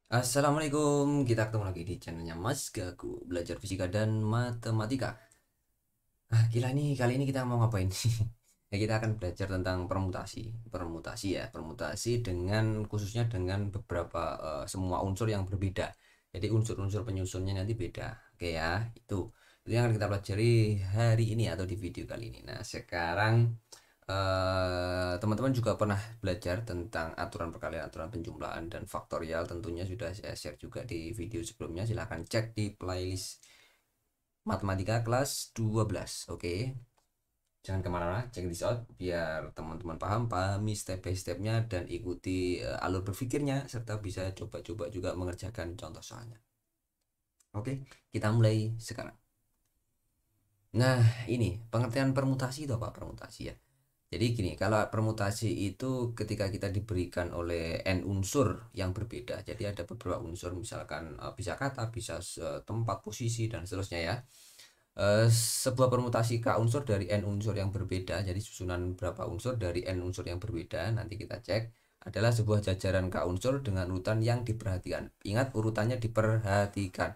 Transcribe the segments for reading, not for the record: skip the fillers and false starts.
Assalamualaikum, kita ketemu lagi di channelnya Mas Gaku Belajar Fisika dan Matematika. Gila nih, kali ini kita mau ngapain? Ya, kita akan belajar tentang permutasi. Permutasi dengan khususnya dengan beberapa semua unsur yang berbeda. Jadi unsur-unsur penyusunnya nanti beda. Oke ya, itu yang akan kita pelajari hari ini atau di video kali ini. Nah, sekarang teman-teman juga pernah belajar tentang aturan perkalian, aturan penjumlahan, dan faktorial. Tentunya sudah saya share juga di video sebelumnya. Silahkan cek di playlist matematika kelas 12. Oke, jangan kemana-mana, cek this out biar teman-teman pahami step by stepnya dan ikuti alur berpikirnya, serta bisa coba-coba juga mengerjakan contoh soalnya. Oke, kita mulai sekarang. Nah, ini pengertian permutasi itu apa? Permutasi ya. Jadi gini, kalau permutasi itu ketika kita diberikan oleh n unsur yang berbeda. Jadi ada beberapa unsur, misalkan bisa kata, bisa tempat, posisi, dan seterusnya ya. Sebuah permutasi k unsur dari n unsur yang berbeda. Jadi susunan berapa unsur dari n unsur yang berbeda, nanti kita cek, adalah sebuah jajaran k unsur dengan urutan yang diperhatikan. Ingat, urutannya diperhatikan.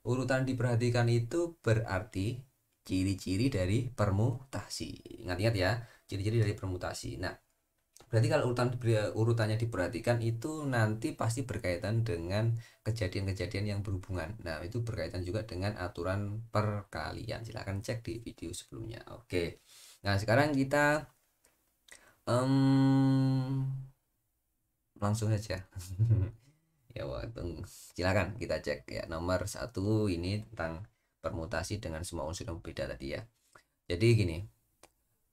Urutan diperhatikan itu berarti ciri-ciri dari permutasi. Ingat-ingat ya, ciri-ciri dari permutasi. Nah, berarti kalau urutannya diperhatikan itu nanti pasti berkaitan dengan kejadian-kejadian yang berhubungan. Nah, itu berkaitan juga dengan aturan perkalian. Silahkan cek di video sebelumnya. Oke. Nah, sekarang kita em, langsung saja. Ya, silakan kita cek ya. Nomor satu ini tentang permutasi dengan semua unsur yang berbeda tadi ya. Jadi gini,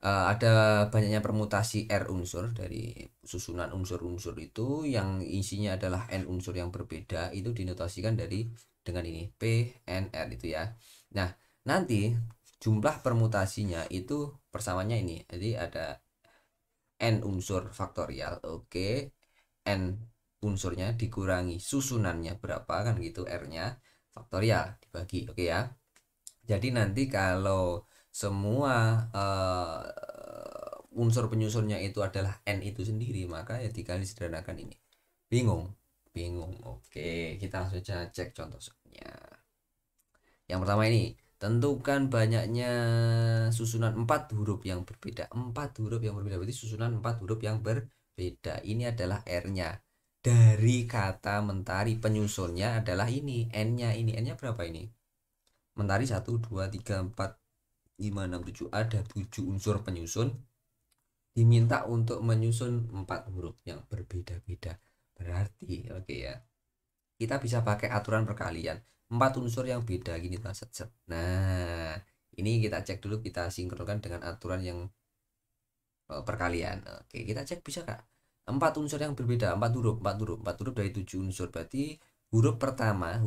ada banyaknya permutasi R unsur dari susunan unsur-unsur itu yang isinya adalah N unsur yang berbeda, itu dinotasikan dengan ini P, N, R itu ya. Nah, nanti jumlah permutasinya itu persamanya ini. Jadi ada N unsur faktorial, oke. N unsurnya dikurangi susunannya berapa kan gitu, R-nya faktorial dibagi, oke ya. Jadi nanti kalau semua unsur penyusunnya itu adalah n itu sendiri, maka ya dikali sederhanakan ini. Bingung? Bingung. Oke, kita langsung saja cek contoh soalnya. Yang pertama ini, tentukan banyaknya susunan 4 huruf yang berbeda. 4 huruf yang berbeda berarti susunan 4 huruf yang berbeda. Ini adalah R-nya. Dari kata mentari penyusunnya adalah ini, N-nya ini. N-nya berapa ini? Mentari 1, 2, 3, 4, 5, 6, 7. Ada 7 unsur penyusun, diminta untuk menyusun 4 huruf yang berbeda-beda. Berarti oke ya, kita bisa pakai aturan perkalian 4 unsur yang beda gini tuh, set, set. Nah, ini kita cek dulu, kita sinkronkan dengan aturan yang perkalian. Oke, kita cek bisa kak. 4 unsur yang berbeda, 4 huruf dari 7 unsur. Berarti huruf pertama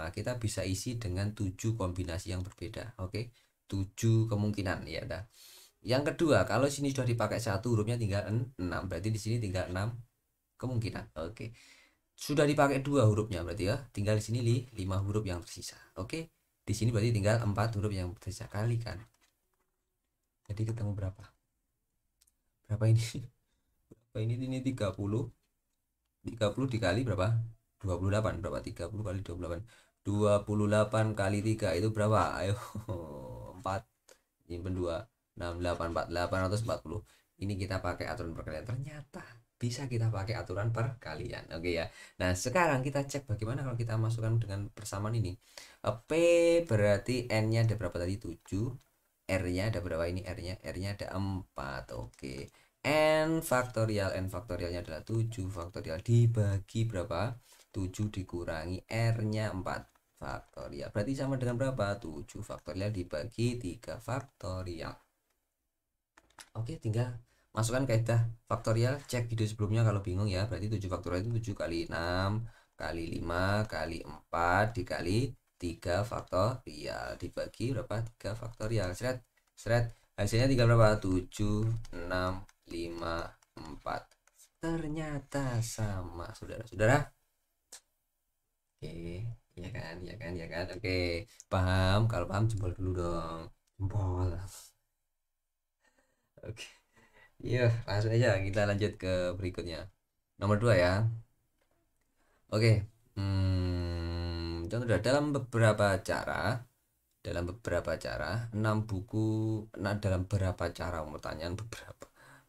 kita bisa isi dengan 7 kombinasi yang berbeda. Oke, 7 kemungkinan ya udah. Yang kedua, kalau sini sudah dipakai satu hurufnya tinggal 6, berarti di sini tinggal 6 kemungkinan. Oke. Sudah dipakai dua hurufnya berarti ya, tinggal di sini 5 huruf yang tersisa. Oke. Di sini berarti tinggal 4 huruf yang tersisa, kalikan. Jadi ketemu berapa? Berapa ini? Berapa ini 30. 30 dikali berapa? 28. Berapa? 30 kali 28. 28 kali 3 itu berapa? Ayo. 4 nyimpen 2, 6, 8, 4, 840. Ini kita pakai aturan perkalian. Ternyata bisa kita pakai aturan perkalian. Oke ya. Nah, sekarang kita cek bagaimana kalau kita masukkan dengan persamaan ini. P berarti N-nya ada berapa tadi? 7. R-nya ada berapa ini? R-nya ada 4. Oke. N faktorialnya adalah 7 faktorial dibagi berapa? 7 dikurangi R-nya 4 faktorial. Berarti sama dengan berapa? 7 faktorial dibagi 3 faktorial. Oke, tinggal masukkan kaidah faktorial, cek video sebelumnya kalau bingung ya. Berarti 7 faktorial itu 7 kali 6 kali 5 kali 4 dikali 3 faktorial dibagi berapa? 3 faktorial. Seret, seret. Hasilnya tinggal berapa? 7, 6, 5, 4. Ternyata sama, saudara-saudara. Oke, ya kan, ya kan, ya kan. Oke, paham? Kalau paham jempol dulu dong. Jempol. Oke. Iya, langsung aja kita lanjut ke berikutnya. Nomor 2 ya. Oke. Contoh dalam beberapa cara, 6 buku, nah dalam beberapa cara, pertanyaan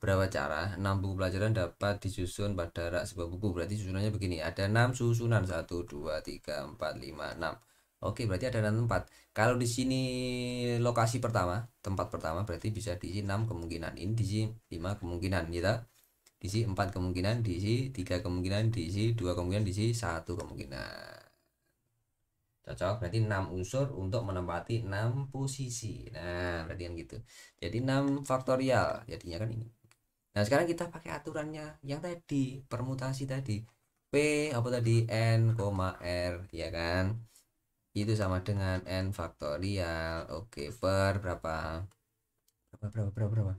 berapa cara 6 buku pelajaran dapat disusun pada rak sebuah buku. Berarti susunannya begini, ada 6 susunan, 1 2 3 4 5 6. Oke, berarti ada 6 tempat. Kalau di sini lokasi pertama, tempat pertama, berarti bisa diisi 6 kemungkinan, ini diisi 5 kemungkinan gitu, diisi 4 kemungkinan, diisi 3 kemungkinan, diisi 2 kemungkinan, diisi 1 kemungkinan. Cocok, berarti 6 unsur untuk menempati 6 posisi. Nah, berarti kan gitu. Jadi 6 faktorial jadinya kan ini. Nah, sekarang kita pakai aturannya yang tadi, permutasi tadi. P apa tadi, n, r, ya kan? Itu sama dengan n faktorial. Oke, per berapa? Berapa?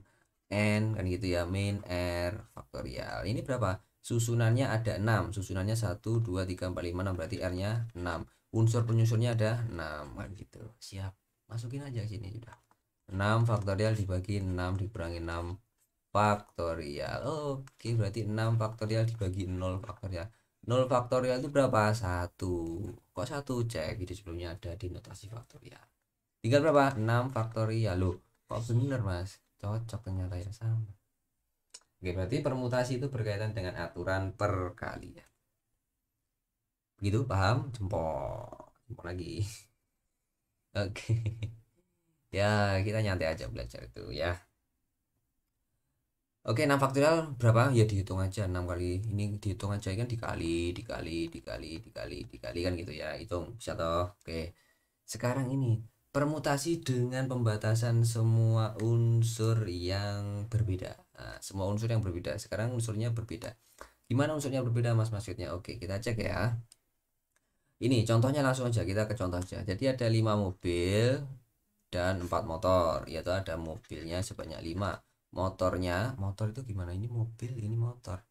N kan gitu ya, min r faktorial. Ini berapa? Susunannya ada 6. Susunannya 1 2 3 4 5 6, berarti R-nya 6. Unsur penyusunnya ada 6 kan gitu. Siap. Masukin aja sini sudah. 6 faktorial dibagi 6 dikurangi 6 faktorial. Oke, berarti 6 faktorial dibagi 0 faktorial. 0 faktorial itu berapa? 1. Kok 1? Cek video sebelumnya ada di notasi faktorial. Tinggal berapa? 6 faktorial. Loh, kok bener, Mas? Cocok ternyata ya, sama. Oke, berarti permutasi itu berkaitan dengan aturan perkalian. Begitu, paham? Jempol lagi. Oke. Ya, kita nyantai aja belajar itu ya. Oke, 6 faktorial berapa? Ya dihitung aja 6 kali. Ini dihitung aja kan, dikali kan gitu ya. Hitung bisa toh. Oke. Sekarang ini permutasi dengan pembatasan semua unsur yang berbeda. Nah, semua unsur yang berbeda. Sekarang unsurnya berbeda. Gimana unsurnya berbeda, Mas, maksudnya? Oke, kita cek ya. Ini contohnya langsung aja, kita ke contoh aja. Jadi ada 5 mobil dan 4 motor. Yaitu ada mobilnya sebanyak 5. Motor itu gimana? Ini mobil, ini motor.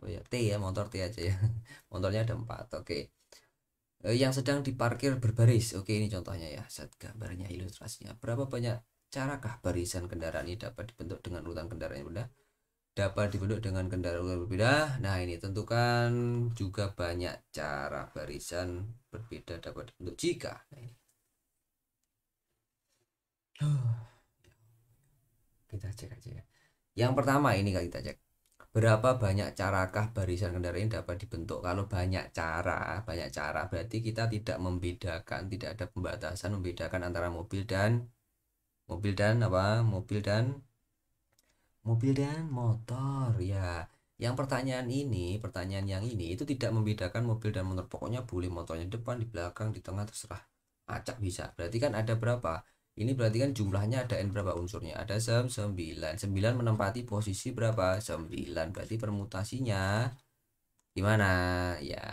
Oh ya, T ya, motor T aja ya. Motornya ada 4. Oke. Yang sedang diparkir berbaris. Oke, ini contohnya ya. Set gambarnya, ilustrasinya. Berapa banyak carakah barisan kendaraan ini dapat dibentuk dengan urutan kendaraan yang berbeda? Dapat dibentuk dengan kendaraan yang berbeda. Nah, ini tentukan juga banyak cara barisan berbeda dapat dibentuk jika. Nah, ini. Kita cek aja ya. Yang pertama ini kita cek. Berapa banyak carakah barisan kendaraan ini dapat dibentuk? Kalau banyak cara berarti kita tidak membedakan, tidak ada pembatasan membedakan antara mobil dan apa? Mobil dan motor ya. Yang pertanyaan yang ini itu tidak membedakan mobil dan motor. Pokoknya boleh motornya depan, di belakang, di tengah, terserah. Acak bisa. Berarti kan ada berapa? Ini berarti kan jumlahnya ada n berapa unsurnya? Ada 9. 9 menempati posisi berapa? 9. Berarti permutasinya gimana? Ya,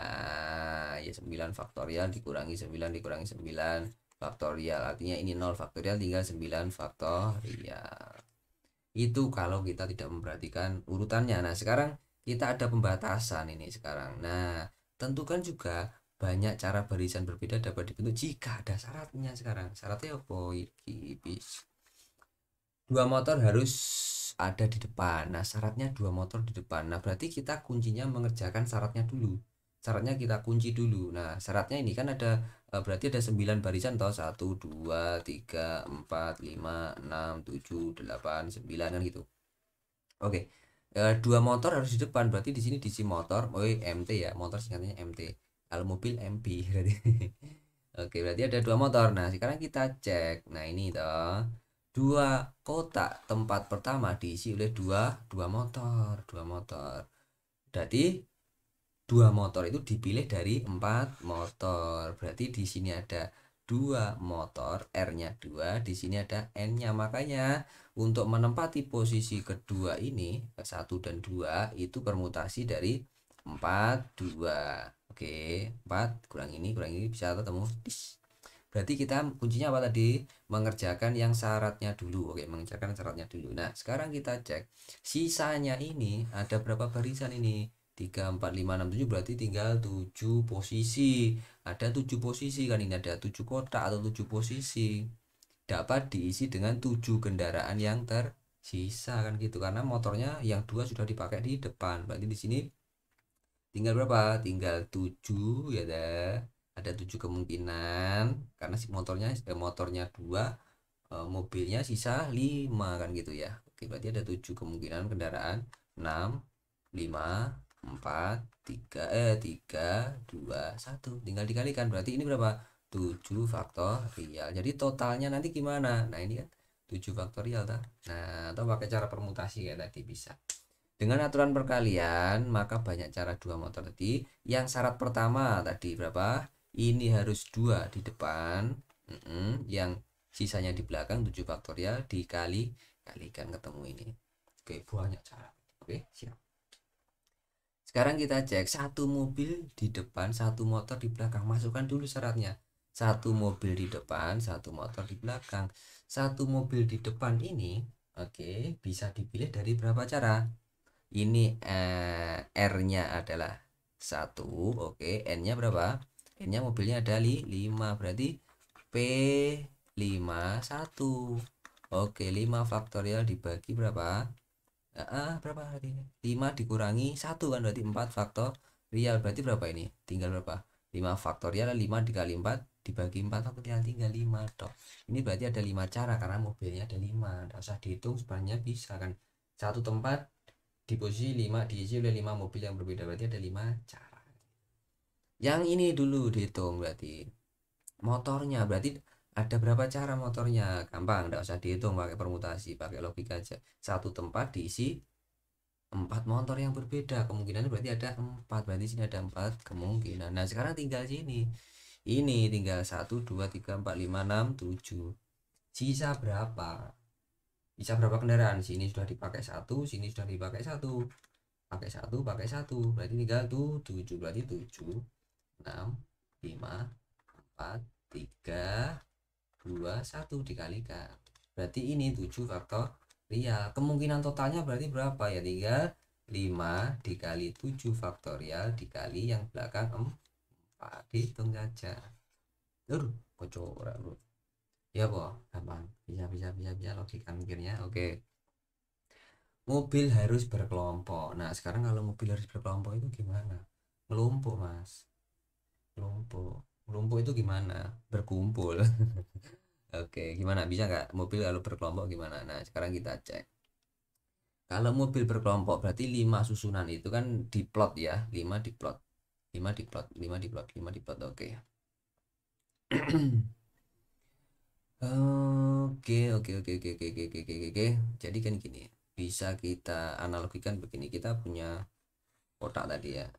ya 9 faktorial dikurangi 9 dikurangi 9 faktorial. Artinya ini 0 faktorial tinggal 9 faktorial. Itu kalau kita tidak memperhatikan urutannya. Nah, sekarang kita ada pembatasan ini sekarang. Nah, tentukan juga banyak cara barisan berbeda dapat dibentuk jika ada syaratnya. Sekarang syaratnya apa? Dua motor harus ada di depan. Nah, syaratnya 2 motor di depan. Nah, berarti kita kuncinya mengerjakan syaratnya dulu. Syaratnya kita kunci dulu. Nah, syaratnya ini kan ada, berarti ada 9 barisan toh. 1 2 3 4 5 6 7 8 9 kan gitu. Oke. 2 motor harus di depan. Berarti di sini diisi motor, MT ya. Motor singkatnya MT. Kalau mobil MP berarti. Oke, berarti ada 2 motor. Nah, sekarang kita cek. Nah, ini toh. 2 kotak tempat pertama diisi oleh dua motor. Berarti 2 motor itu dipilih dari 4 motor. Berarti di sini ada 2 motor, R-nya 2, di sini ada N-nya. Makanya untuk menempati posisi kedua ini, 1 dan 2 itu permutasi dari 4 2. Oke, 4 kurang ini bisa ketemu. Berarti kita kuncinya apa tadi? Mengerjakan yang syaratnya dulu. Oke, mengerjakan syaratnya dulu. Nah, sekarang kita cek. Sisanya ini ada berapa barisan ini? 3 4 5 6 7, berarti tinggal 7 posisi. Ada 7 posisi kan, ini ada 7 kotak atau 7 posisi. Dapat diisi dengan 7 kendaraan yang tersisa kan gitu. Karena motornya yang 2 sudah dipakai di depan. Berarti di sini tinggal berapa? Tinggal 7 ya dah. Ada 7 kemungkinan karena si motornya 2, mobilnya sisa 5 kan gitu ya. Oke, berarti ada 7 kemungkinan kendaraan. 6, 5, 4, 3, 2, 1. Tinggal dikalikan. Berarti ini berapa? 7 faktorial. Jadi totalnya nanti gimana? Nah, ini kan 7 faktorial ta. Nah, atau pakai cara permutasi kayak tadi bisa. Dengan aturan perkalian, maka banyak cara dua motor tadi. Yang syarat pertama tadi berapa? Ini harus 2 di depan. Yang sisanya di belakang 7 faktorial kalikan ketemu ini. Oke, banyak cara. Oke, siap. Sekarang kita cek satu mobil di depan, satu motor di belakang. Masukkan dulu syaratnya. Satu mobil di depan, satu motor di belakang. Satu mobil di depan ini, oke, bisa dipilih dari berapa cara? Ini R-nya adalah 1, oke, N-nya berapa? N-nya mobilnya ada 5, berarti P51. Oke, 5 faktorial dibagi berapa? Berapa hari ini? 5 dikurangi 1 kan berarti 4 faktorial. Berarti berapa ini? Tinggal berapa? 5 faktorial, 5 dikali 4 dibagi 4 faktorial, tinggal 5 toh. Ini berarti ada 5 cara karena mobilnya ada 5. Tidak usah dihitung, sebenarnya bisa kan. Satu tempat di posisi 5 diisi oleh 5 mobil yang berbeda, berarti ada 5 cara. Yang ini dulu dihitung berarti motornya, berarti ada berapa cara motornya? Gampang, tidak usah dihitung, pakai permutasi, pakai logika aja. Satu tempat diisi 4 motor yang berbeda, kemungkinannya berarti ada 4, berarti sini ada 4 kemungkinan. Nah, sekarang tinggal sini. Ini tinggal 1, 2, 3, 4, 5, 6, 7. Sisa berapa? Bisa berapa kendaraan? Sini sudah dipakai 1, sini sudah dipakai 1. Pakai 1, pakai 1. Berarti tinggal 7, berarti 7, 6, 5, 4, 3, 2, 1 dikalikan. Berarti ini 7 faktorial. Kemungkinan totalnya berarti berapa ya? Tinggal 5 dikali 7 faktorial dikali yang belakang 4. Hitung saja. Aduh, kocoran bro. Ya boh, gampang. Bisa logika mikirnya. Oke. Mobil harus berkelompok. Nah, sekarang kalau mobil harus berkelompok itu gimana? Ngelumpuk, Mas. Ngelumpuk itu gimana? Berkumpul. Oke, gimana? Bisa nggak mobil kalau berkelompok gimana? Nah, sekarang kita cek. Kalau mobil berkelompok berarti 5 susunan itu kan diplot ya. 5 diplot. 5 diplot, 5 diplot, 5 diplot. Oke. Oke. Jadi kan gini. Bisa kita analogikan begini. Kita punya kotak tadi ya.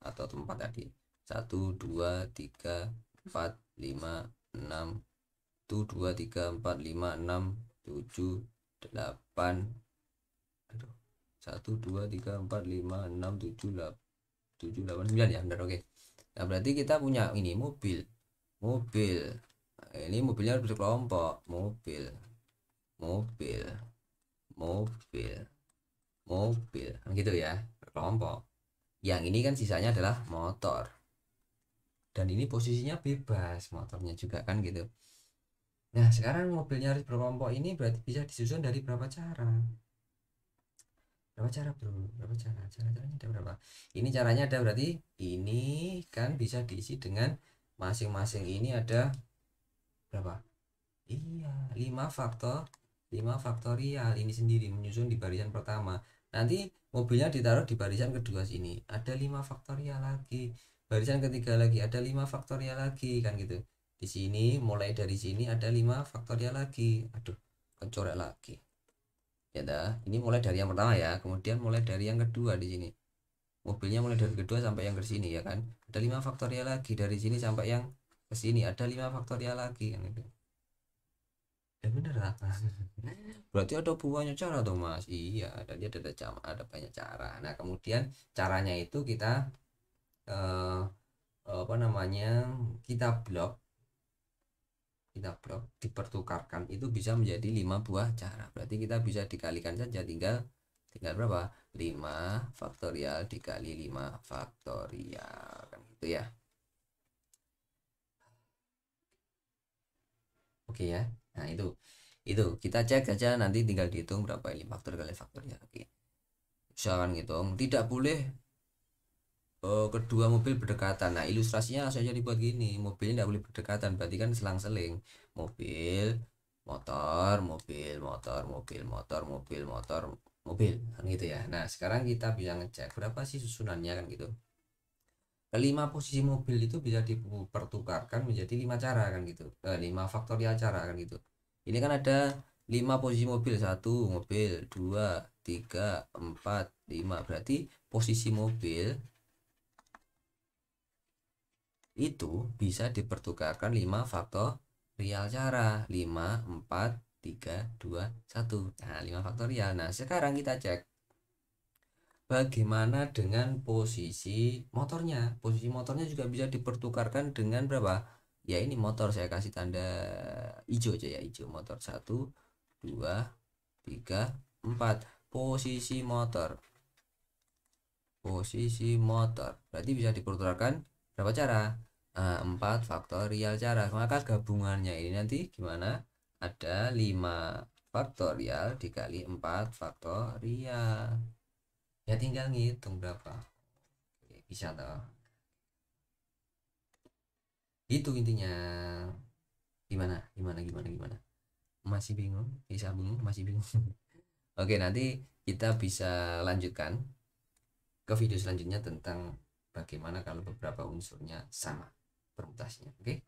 Atau tempat tadi. 1, 2, 3, 4, 5, 6, 1, 2, 3, 4, 5, 6, 7, 8. Aduh. 1, 2, 3, 4, 5, 6, 7, 8, 9 ya, benar, oke. Nah, berarti kita punya ini mobil. Nah, ini mobilnya harus berkelompok. Mobil. Kan gitu ya, berkelompok. Yang ini kan sisanya adalah motor. Dan ini posisinya bebas motornya juga kan gitu. Nah, sekarang mobilnya harus berkelompok ini berarti bisa disusun dari berapa cara? Berapa cara bro? Berapa cara? Caranya ada berapa? Ini caranya ada berarti ini kan bisa diisi dengan masing-masing ini ada berapa? Iya, 5 faktorial ini sendiri menyusun di barisan pertama. Nanti mobilnya ditaruh di barisan kedua sini. Ada 5 faktorial lagi. Barisan ketiga lagi ada 5 faktorial lagi kan gitu. Di sini mulai dari sini ada 5 faktorial lagi. Aduh, kecorek lagi. Ya dah, ini mulai dari yang pertama ya. Kemudian mulai dari yang kedua di sini. Mobilnya mulai dari kedua sampai yang ke sini ya kan. Ada 5 faktorial lagi dari sini sampai yang ke sini ada 5 faktorial lagi kan gitu. Ya bener lah. Berarti ada banyak cara tuh mas. Iya, ada banyak cara. Nah kemudian caranya itu kita eh, apa namanya kita blok dipertukarkan itu bisa menjadi 5 buah cara. Berarti kita bisa dikalikan saja, tinggal tinggal berapa? 5 faktorial dikali 5 faktorial kan gitu ya. Oke ya. Nah itu kita cek saja, nanti tinggal dihitung berapa ini faktor kali faktornya. Oke, misalkan ngitung tidak boleh kedua mobil berdekatan. Nah, ilustrasinya langsung aja dibuat gini. Mobilnya tidak boleh berdekatan, berarti kan selang-seling. Mobil, motor, mobil, motor, mobil, motor, mobil, motor, mobil. Kan gitu ya. Nah, sekarang kita bisa ngecek berapa sih susunannya kan gitu. Kelima posisi mobil itu bisa dipertukarkan menjadi 5 cara kan gitu. 5 faktorial cara kan gitu. Ini kan ada 5 posisi mobil, satu mobil, dua, tiga, empat, lima. Berarti posisi mobil itu bisa dipertukarkan 5 faktorial cara. 5 4 3 2 1. Nah, 5 faktorial. Nah, sekarang kita cek bagaimana dengan posisi motornya. Posisi motornya juga bisa dipertukarkan dengan berapa? Ya, ini motor saya kasih tanda hijau aja ya, hijau. Motor satu, dua, tiga, empat. Posisi motor. Posisi motor. Berarti bisa dipertukarkan berapa cara? 4 faktorial cara. Maka gabungannya ini nanti gimana? Ada 5 faktorial dikali 4 faktorial. Ya tinggal ngitung berapa. Oke, bisa toh. Itu intinya. Gimana? Gimana? Gimana? Gimana? Masih bingung? Bisa bingung? Masih bingung? Oke, nanti kita bisa lanjutkan ke video selanjutnya tentang bagaimana kalau beberapa unsurnya sama permutasinya. Oke,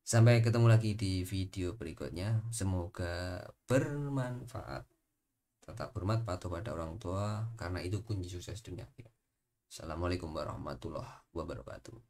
sampai ketemu lagi di video berikutnya, semoga bermanfaat. Tetap hormat, patuh pada orang tua karena itu kunci sukses dunia. Assalamualaikum warahmatullahi wabarakatuh.